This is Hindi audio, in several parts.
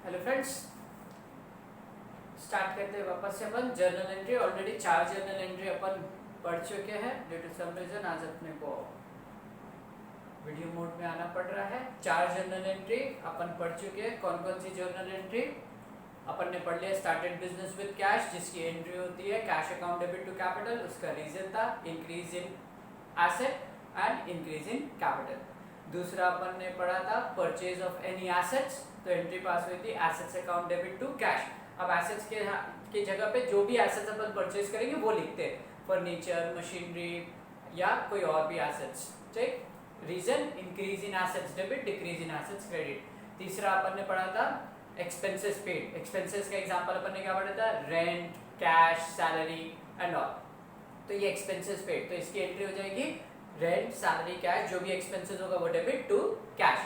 हेलो फ्रेंड्स, स्टार्ट करते हैं वापस से अपन journal entry. Already 4 journal entry अपन पढ़ चुके हैं। ड्यू टू सम रीजन आज अपने को वीडियो मोड में आना पड़ रहा है। 4 जर्नल एंट्री अपन पढ़ चुके हैं। कौन कौन सी जर्नल एंट्री अपन ने पढ़ लिया? स्टार्टेड बिजनेस विद कैश, जिसकी एंट्री होती है cash account debit to capital. उसका रीजन था increase in asset and increase in capital. दूसरा अपन ने पढ़ा था परचेज ऑफ एनी एसेट्स, तो एंट्री पास हुई थी assets account debit to cash. अब एसेट्स के जगह पे जो भी एसेट्स अपन परचेज करेंगे वो लिखते हैं, फर्नीचर, मशीनरी या कोई और भी एसेट्स। ठीक, reason increase in assets debit, decrease in assets credit. तीसरा अपन ने पढ़ा था एक्सपेंसेस पेड। एक्सपेंसेस का एग्जांपल अपन ने क्या पढ़ा था? Rent, cash, salary and all. तो ये एक्सपेंसेस पेड, तो इसकी एंट्री हो जाएगी रेंट, सैलरी, कैश, जो भी एक्सपेंसेस होगा वो debit to cash.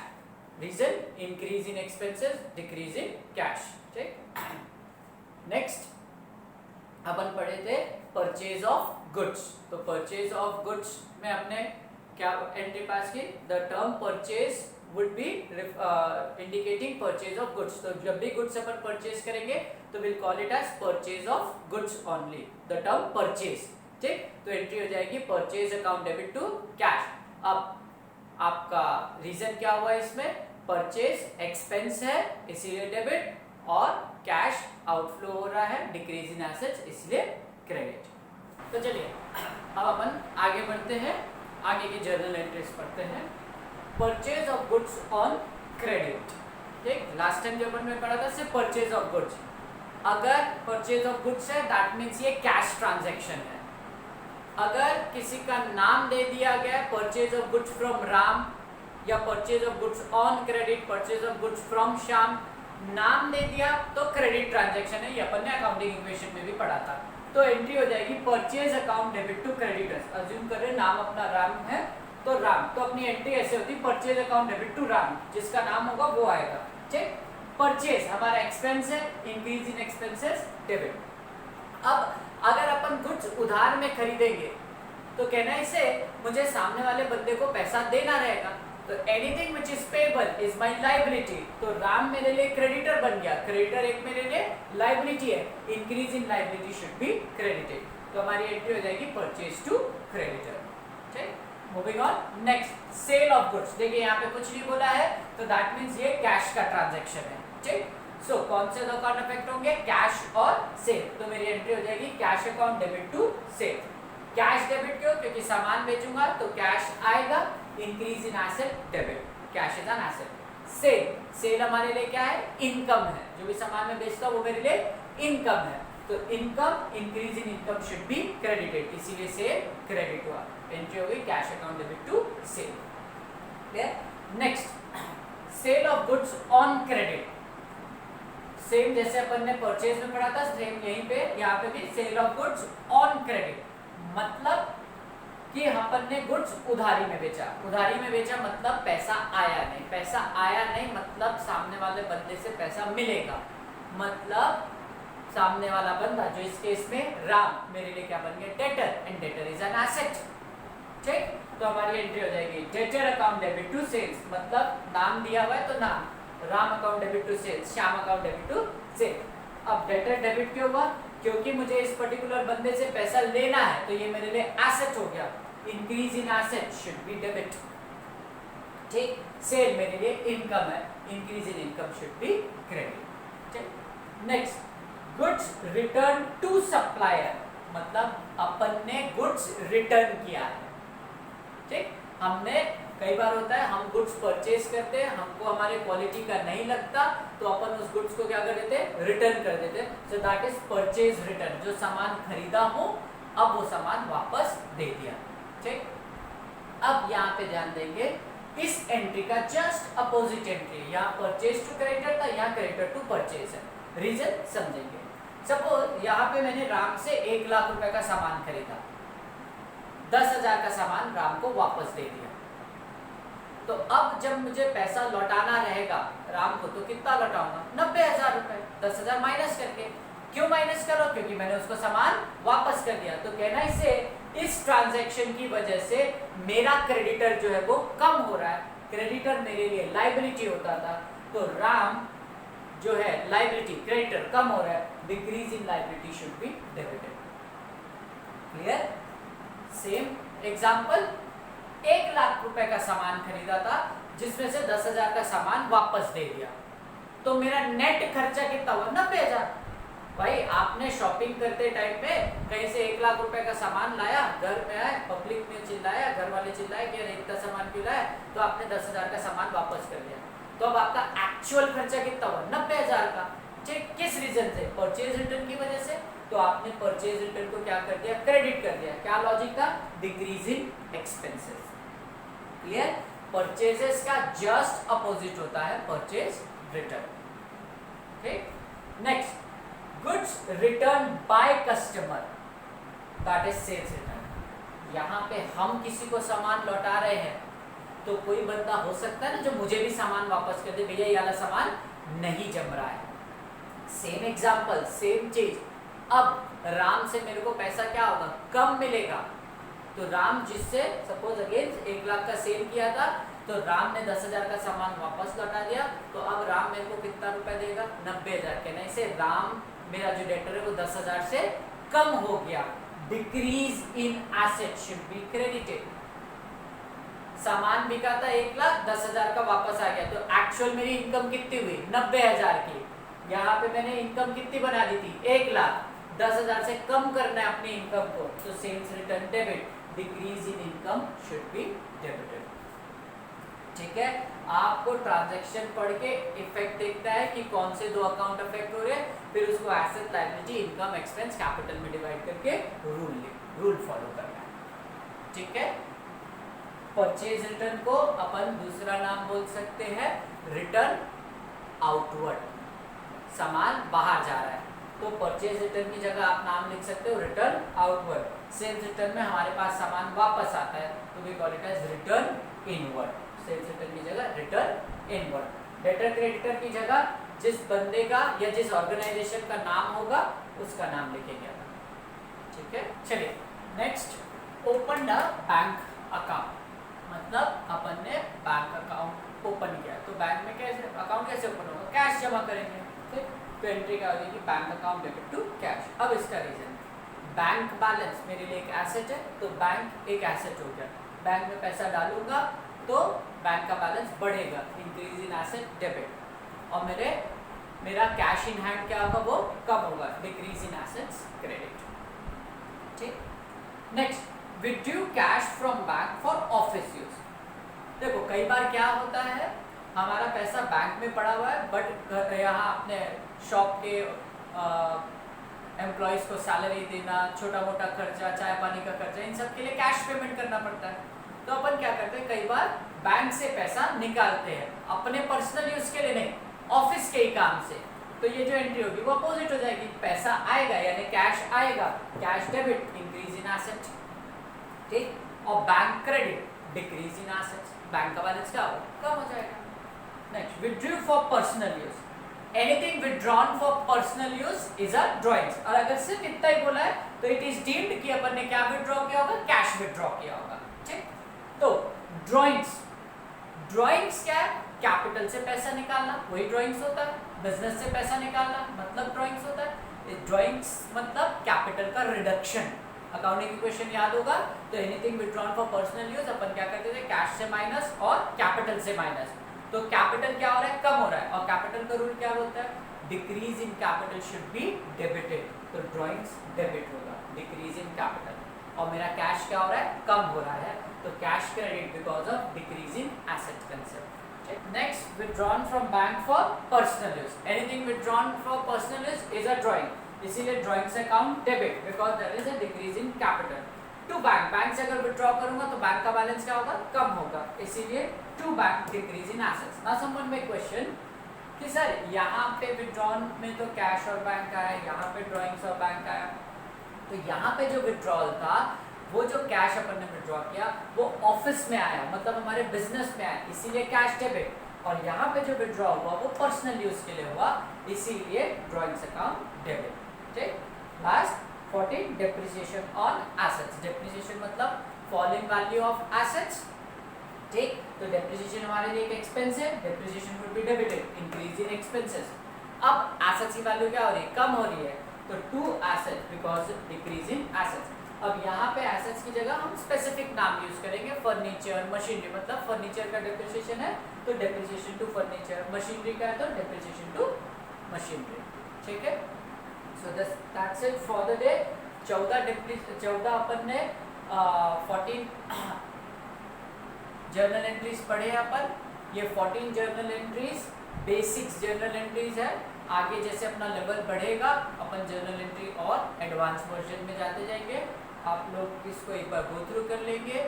Reason increase in expenses, decrease in cash. ठीक, नेक्स्ट अपन पढ़े थे परचेज ऑफ गुड्स। तो परचेज ऑफ गुड्स में हमने क्या एंट्री पास की? The term purchase would be indicating purchase of goods. तो जब भी गुड्स अपन परचेज करेंगे तो will call it as purchase of goods only, the term purchase. ठीक, तो एंट्री हो जाएगी purchase account debit to cash. अब आपका रीजन क्या हुआ इसमें? परचेज एक्सपेंस है इसीलिए डेबिट, और कैश आउटफ्लो हो रहा है, डिक्रीज इन एसेट्स इसलिए क्रेडिट। तो चलिए अब अपन आगे बढ़ते हैं, आगे की जर्नल एंट्रीज पढ़ते हैं। Purchase of goods on credit. ठीक, लास्ट टाइम जो अपन ने पढ़ा था सिर्फ परचेज ऑफ गुड्स। अगर परचेज ऑफ गुड्स है दैट मीन्स ये कैश ट्रांजैक्शन है। अगर किसी का नाम दे दिया गया purchase of goods from Ram या purchase of goods on credit, purchase of goods from Shyam, नाम दे दिया तो क्रेडिट ट्रांजैक्शन है। ये अपन ने अकाउंटिंग इक्वेशन में भी पढ़ा था। तो एंट्री हो जाएगी purchase account debit to creditors. Assume करें नाम अपना राम है तो राम, तो अपनी एंट्री ऐसे होती है purchase account debit to Ram, जिसका नाम होगा वो आएगा। ठीक, परचेज हमारा एक्सपेंस है, इंक्रीज इन एक्सपेंसेस डेबिट। अब अगर अपन गुड्स उधार में खरीदेंगे तो कहना है इसे मुझे सामने वाले बंदे को पैसा देना रहेगा, तो anything which is payable is my liability. तो राम मेरे लिए क्रेडिटर बन गया, क्रेडिटर एक मेरे लिए लायबिलिटी है, increase in liability should be credited. तो हमारी एंट्री हो जाएगी परचेज टू क्रेडिटर। ठीक, moving on next, sale of goods. देखिए यहाँ पे कुछ नहीं बोला है तो दैट मींस ये कैश का ट्रांजैक्शन है। ठीक, सो कौन से दो अकाउंट अफेक्ट होंगे? कैश और सेल। तो मेरी एंट्री हो जाएगी cash account debit to sale. Cash debit क्यों? क्योंकि सामान बेचूंगा तो कैश आएगा, increase in asset debit, cash is an asset. Sale, sale हमारे लिए क्या है? इनकम है। जो भी सामान मैं बेचता हूं वो मेरे लिए इनकम है, तो income increase in income should be credited, इसीलिए सेल क्रेडिट हुआ। एंट्री हो गई cash account debit to sale. Clear? Next, sale of goods on credit. Same जैसे अपन ने परचेज में पढ़ा था, सेम यहीं पे यहाँ पे भी sale of goods on credit, मतलब कि अपन ने गुड्स उधारी में बेचा। उधारी में बेचा मतलब पैसा आया नहीं, पैसा आया नहीं मतलब सामने वाले बंदे से पैसा मिलेगा, मतलब सामने वाला बंदा जो इस केस में राम मेरे लिए क्या बन गया? Debtor, and debtor is an asset. ठीक, तो हमारी एंट्री हो जाएगी debtor account debit to sales, मतलब नाम दिया हुआ है तो नाम, Ram account debit to sales, Shyam account debit to sale. अब डेटर डेबिट क्यों हुआ? क्योंकि मुझे इस पर्टिकुलर बंदे से पैसा लेना है, तो ये मेरे लिए एसेट हो गया, increase in asset should be debit. ठीक, सेल मेरे लिए इनकम है, increase in income should be credit. ठीक, next, goods return to supplier, मतलब अपन ने गुड्स रिटर्न किया है। ठीक, हमने कई बार होता है हम गुड्स परचेज करते हैं, हमको हमारे क्वालिटी का नहीं लगता तो अपन उस गुड्स को क्या कर देते हैं? रिटर्न कर देते हैं। So that is purchase return. जो सामान खरीदा हो अब वो सामान वापस दे दिया। ठीक, अब यहाँ पे ध्यान देंगे इस एंट्री का जस्ट अपोजिट एंट्री, यहाँ परचेज टू क्रेडिटर था, यहाँ क्रेडिटर टू परचेज है। रीजन समझेंगे। सपोज यहाँ पे मैंने राम से 1 लाख रुपए का सामान खरीदा, 10,000 का सामान राम को वापस दे दिया। तो अब जब मुझे पैसा लौटाना रहेगा राम को तो कितना लौटाऊंगा? 90,000 रुपए, 10,000 माइनस करके। क्यों माइनस करो? क्योंकि मैंने उसको सामान वापस कर दिया। तो कहना इसे इस ट्रांजैक्शन की वजह से मेरा क्रेडिटर जो है वो कम हो रहा है। क्रेडिटर मेरे लिए लायबिलिटी होता था, तो राम जो है लाइबिलिटी क्रेडिटर कम हो रहा है, decrease in liability should be debited. Clear? Same example, 1 lakh रुपए का सामान खरीदा था जिसमें से 10,000 का सामान वापस दे दिया, तो मेरा नेट खर्चा कितना हुआ? 90,000। भाई आपने शॉपिंग करते टाइम पे कहीं से 1 लाख रुपए का सामान लाया, घर में आए, पब्लिक में चिल्लाया, घर वाले चिल्लाए कि अरे इतना सामान क्यों लाया, तो आपने 10,000 का सामान वापस कर दिया, तो अब आपका एक्चुअल खर्चा कितना हुआ? 90,000 का। ठीक, किस रीजन से? परचेज रिटर्न की वजह से। तो आपने परचेज रिटर्न को क्या कर दिया? क्रेडिट कर दिया। क्या लॉजिक था? Decrease in expenses. Clear? Purchases का जस्ट अपोजिट होता है परचेज रिटर्न। ठीक, next, goods return by customer, that is sales return. यहाँ पे हम किसी को सामान लौटा रहे हैं, तो कोई बंदा हो सकता है ना जो मुझे भी सामान वापस कर दे, भैया ये वाला सामान नहीं जम रहा है। सेम एग्जांपल, सेम चीज। अब राम से मेरे को पैसा क्या होगा? कम मिलेगा। तो राम जिससे सपोज अगेन 1 लाख का सेल किया था, तो राम ने 10,000 का सामान वापस लौटा दिया, तो अब राम मेरे को कितना रुपए देगा? 90,000। कहने से राम मेरा जो डेटर है वो 10,000 से कम हो गया। Decrease in asset should be credited. सामान बिका था 1 लाख, 10,000 का वापस आ गया, तो एक्चुअल मेरी इनकम कितनी हुई? 90,000 की। यहाँ पे मैंने इनकम कितनी बना दी थी? 1 लाख। 10,000 से कम करना है अपनी इनकम को, तो sales return debit. Decrease in income should be debited. ठीक है, आपको ट्रांजैक्शन पढ़ के इफेक्ट देखता है कि कौन से 2 अकाउंट अफेक्ट हो रहे हैं, फिर उसको asset, liability, income, expense, capital में डिवाइड करके रूल फॉलो करना है। ठीक है, परचेज रिटर्न को अपन दूसरा नाम बोल सकते हैं रिटर्न आउटवर्ड। सामान बाहर जा रहा है, तो परचेज रिटर्न की जगह आप नाम लिख सकते हो रिटर्न आउटवर्ड। सेल्स रिटर्न में हमारे पास सामान वापस आता है, तो we call it as return inward. Sales return की जगह रिटर्न इनवर्ड। डेटर क्रेडिटर की जगह जिस बंदे का या जिस ऑर्गेनाइजेशन का नाम होगा उसका नाम लिखेंगे अपन। ठीक है, चलिए next, open the bank account. मतलब अपन ने बैंक अकाउंट ओपन किया, तो बैंक में कैसे अकाउंट कैसे ओपन होगा? कैश जमा करेंगे। ठीक, तो एंट्री क्या होगी? Bank account debit to cash. अब इसका रीजन, बैंक बैलेंस मेरे लिए एक एसेट है, तो बैंक एक एसेट हो गया। बैंक में पैसा डालूंगा तो बैंक का बैलेंस बढ़ेगा, इंक्रीज इन एसेट डेबिट। और मेरा कैश इन हैंड क्या होगा? वो कम होगा, डिक्रीज इन एसेट्स क्रेडिट। ठीक, next, withdraw cash from bank for office use. देखो कई बार क्या होता है, हमारा पैसा बैंक में पड़ा हुआ है, बट यहाँ अपने शॉप के एम्प्लॉयज़ को सैलरी देना, छोटा मोटा खर्चा, चाय पानी का खर्चा, इन सब के लिए कैश पेमेंट करना पड़ता है। तो अपन क्या करते हैं, कई बार बैंक से पैसा निकालते हैं, अपने पर्सनल यूज के लिए नहीं, ऑफिस के ही काम से। तो ये जो एंट्री होगी वो अपोजिट हो जाएगी, पैसा आएगा यानी कैश आएगा, cash debit, increase in asset. ठीक, और bank credit, decrease in assets, bank का बैलेंस क्या होगा? कम हो जाएगा। Next, withdraw for personal use. Anything withdrawn for personal use is a drawings. और अगर सिर्फ इतना ही बोला है तो इट इज डीम्ड कि अपन ने क्या विथड्रॉ किया होगा? कैश विथड्रॉ किया होगा। ठीक, तो ड्रॉइंग्स, ड्रॉइंग्स क्या है? कैपिटल से पैसा निकालना, वही ड्रॉइंग्स होता है। बिजनेस से पैसा निकालना मतलब ड्रॉइंग्स होता है। ड्रॉइंग्स मतलब कैपिटल का रिडक्शन। अकाउंटिंग इक्वेशन याद होगा, तो anything withdrawn for personal use अपन क्या करते थे? कैश से माइनस और कैपिटल से माइनस। तो कैपिटल क्या हो रहा है? कम हो रहा है, और कैपिटल का रूल क्या होता है? Decrease in capital should be debited. तो ड्रॉइंग्स डेबिट होगा, डिक्रीज इन कैपिटल। और मेरा कैश क्या हो रहा है? कम हो रहा है, तो cash credit because of decrease in asset concept. Next, withdrawn from bank for personal use. Anything withdrawn for personal use is a drawing, इसीलिए drawings account debit because there is a decrease in capital. To bank, bank से अगर विथड्रॉ करूंगा तो बैंक का बैलेंस क्या होगा? कम होगा, इसीलिए to bank, decrease in assets. Now someone may question कि सर यहाँ पे विथड्रॉन में तो कैश और बैंक आया, यहाँ पे ड्रॉइंग्स और बैंक आया, तो यहाँ पे जो विथड्रॉल था वो जो कैश अपन ने विथड्रॉ किया वो ऑफिस में आया, मतलब हमारे बिजनेस में आया, इसीलिए कैश डेबिट। और यहाँ पे जो विथड्रॉ हुआ वो पर्सनल यूज के लिए हुआ, इसीलिए ड्रॉइंग्स अकाउंट डेबिट। ठीक, last 14, depreciation on assets. Depreciation मतलब फॉलिंग वैल्यू ऑफ एसेट्स। ठीक, तो डेप्रिसिएशन हमारे लिए एक एक्सपेंस है, depreciation would be debited, increase in expenses. अब एसेट्स की वैल्यू क्या हो रही है, कम हो रही है, तो to asset because decrease in assets. अब यहाँ पे एसेट्स की जगह हम स्पेसिफिक नाम यूज करेंगे, फर्नीचर, मशीनरी, मतलब फर्नीचर का डेप्रिसिएशन है तो डेप्रिसिएशन टू फर्नीचर, मशीनरी का है तो डेप्रिसिएशन टू मशीनरी, ठीक है। So that's it for the day. 14 अपन ने 14 जर्नल एंट्रीज पढ़े अपन। ये 14 journal entries basics journal entries है। आगे जैसे अपना लेवल बढ़ेगा अपन जर्नल एंट्री और एडवांस वर्जन में जाते जाएंगे। आप लोग इसको एक बार गो थ्रू कर लेंगे,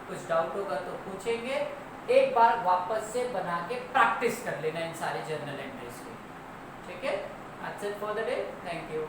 कुछ डाउट होगा तो पूछेंगे, एक बार वापस से बना के प्रैक्टिस कर लेना इन सारे जर्नल एंट्रीज की, ठीक है। That's it for the day, thank you.